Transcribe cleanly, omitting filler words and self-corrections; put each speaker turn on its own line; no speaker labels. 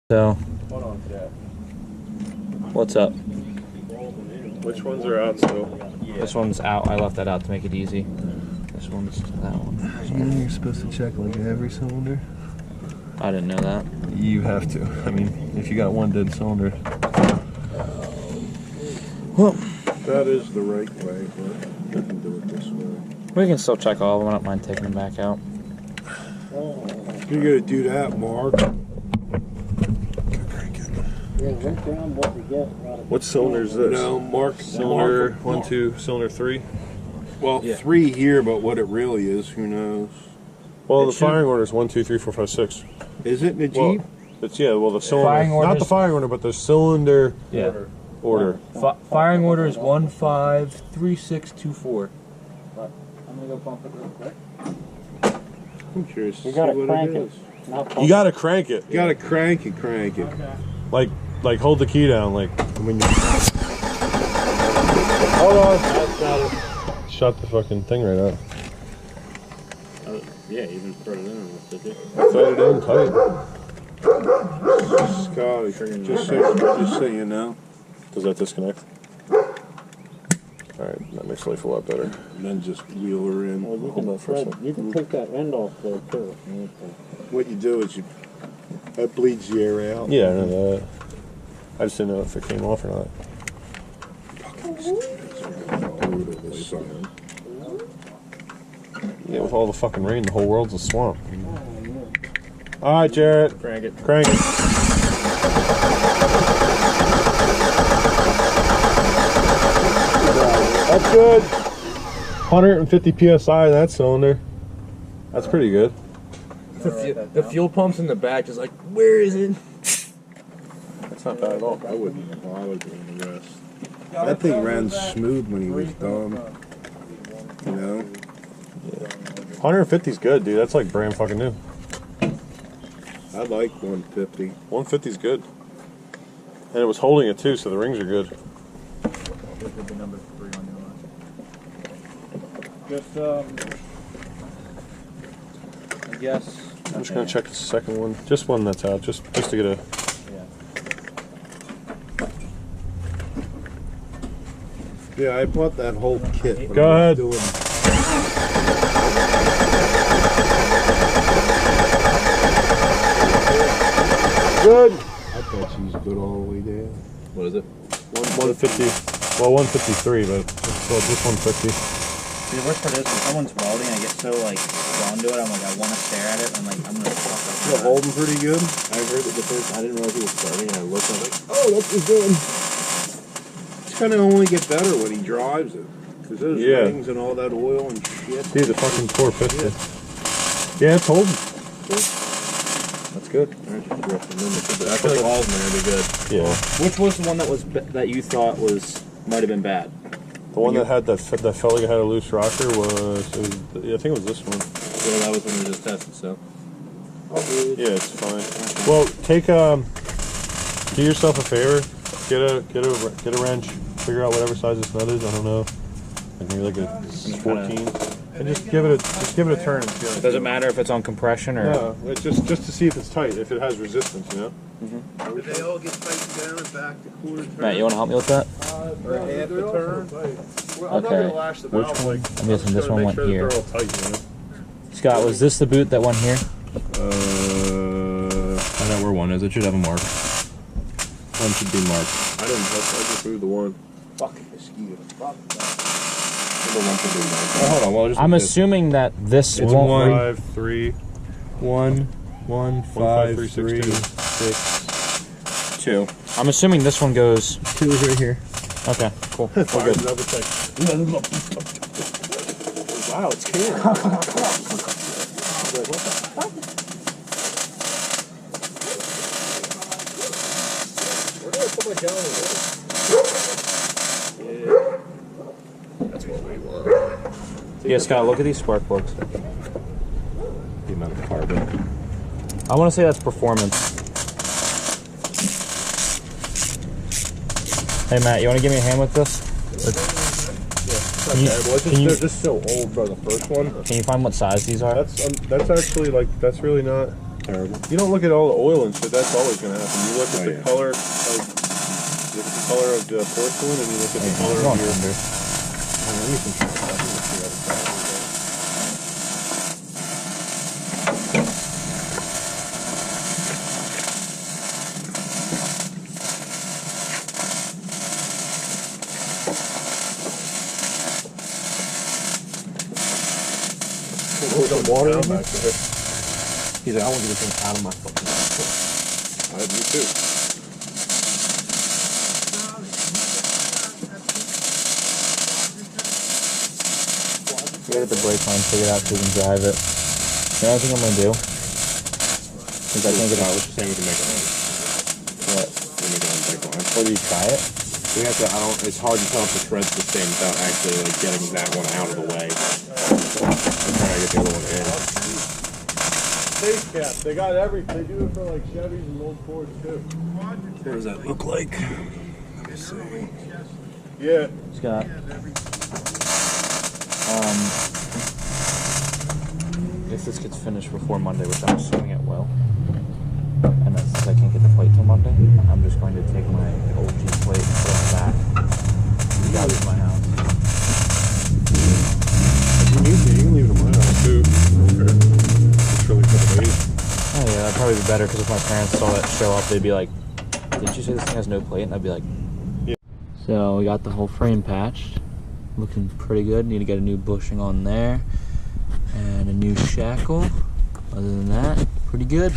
So, what's up?
Which ones are out still?
This one's out. I left that out to make it easy. This one's that one.
You know you're supposed to check like every cylinder?
I didn't know that.
You have to. I mean, if you got one dead cylinder.
Well,
That is the right way, but we can do it this way.
we can still check all of them. I don't mind taking them back out.
You're gonna do that, Mark.
What cylinder is this?
No, Mark.
Cylinder
Mark,
1, 2, cylinder 3.
Well,
Yeah.
3 here, but what it really is, who knows?
Well,
It
the
should-
firing order is 1, 2, 3, 4, 5, 6.
Is it in the
Well,
Jeep?
it's well the cylinder,
Firing
not
orders-
the firing order, but the cylinder
Yeah.
order.
Firing order is 153624. I'm gonna go bump it real quick.
I'm curious to
You
see
gotta
what
crank
it
it.
is.
You gotta crank it.
You gotta crank it.
Like hold the key down, like when you. Hold on. Shut the fucking thing right out.
Yeah, even put it in with it.
Thread it in tight.
Scotty, just so you know.
Does that disconnect? Alright, that makes life a lot better.
And then just wheel her in.
Well, you
Hold on for a
can,
second.
you can take that end off there too.
What you do is that bleeds the air out.
Yeah, I know that. I just didn't know if it came off or not. Yeah, with all the fucking rain, the whole world's a swamp. Alright, Jarrett.
Crank it.
Crank it. That's good. 150 psi in that cylinder. That's pretty good.
The fuel pump's in the back, just like, where is it?
That's not bad at all.
I wouldn't bother doing the rest. That thing ran smooth when he was done. You know?
150's good, dude. That's like brand fucking new.
I like 150.
150's good. And it was holding it too, so the rings are good.
Just, I guess.
I'm just gonna check the second one. Just one that's out, just to get a.
Yeah, I bought that whole kit.
Go ahead. Good.
I bet she's good all the way down.
What is it?
150. Well, 153, but this 150.
See, the worst part is when someone's welding, I get so like drawn to it. I'm like, I want to stare at it. I'm like, I'm gonna fuck up.
You're holding pretty good.
I heard it the first. I didn't realize he was starting, and I looked. I was like,
Oh, that's what he's doing. It's gonna only get better when he drives it. Because those rings and all that oil and shit.
See the fucking 450. Yeah, it's holding. That's good.
I feel like all of them are gonna be good.
Yeah.
Which was the one that you thought might have been bad?
The one that had that felt like it had a loose rocker was I think it was this one.
Well, that was when we just tested. So.
Yeah, it's fine. Well, do yourself a favor. Get a wrench. Figure out whatever size this nut is. I don't know. Like maybe like a 14. And just give it a turn and see.
Does it matter if it's on compression or?
No, it's just to see if it's tight, if it has resistance, you know.
Did they all get tightened down and back to quarter turn?
Matt, you want to help me with that?
Or half the turn?
I'm not gonna lash the valve, like,
I'm guessing this one went here.
They're all tight, you know?
Scott, was this the boot that went here?
I know where one is. It should have a mark. One should be marked.
I didn't touch. I just moved the one.
Fucking mosquito. Fuck that.
Oh, hold on. Well, just
I'm assuming that this
It's
won't.
one.
5, 3,
1, 1, 5,
3,
3,
6,
2.
I'm assuming this one goes.
2 is right here.
Okay, cool.
We're good. Wow, it's clear.
Yeah, Scott, look at these spark plugs.
The amount of carbon.
I want to say that's performance. Hey Matt, you want to give me a hand with this?
They're just so old, bro. The first one.
Can you find what size these are?
That's actually like that's really not.
terrible.
You don't look at all the oil and shit. That's always gonna happen. You look at the
yeah.
color, like you look at the color of the porcelain, and you look at the color of your.
Let me control that. Let me see how it's going.
Some water in there.
He's like, I want to get this thing out of my fucking mouth.
Me too.
We gotta get the brake line figured out so we can drive it. The only thing I'm gonna do is I can't get
I was just saying we can make it on.
what?
We can make it on brake line.
Or do you try it?
We have to, it's hard to tell if the thread's the same without actually like getting that one out of the way. I'm trying to get the other one in.
Face cap. They got everything. They do it for like Chevys and old Fords too.
What does that look like? Let me see.
Yeah.
Scott. If this gets finished before Monday, which I'm assuming it will, and that since I can't get the plate till Monday, I'm just going to take my old G plate and put it back. Drive it to my house.
You can leave it in my house too. Okay. It's really couple days.
Oh yeah, that'd probably be better because if my parents saw that show up, they'd be like, "Did you say this thing has no plate?" And I'd be like,
"Yeah."
So we got the whole frame patched, looking pretty good. Need to get a new bushing on there and a new shackle. Other than that, pretty good.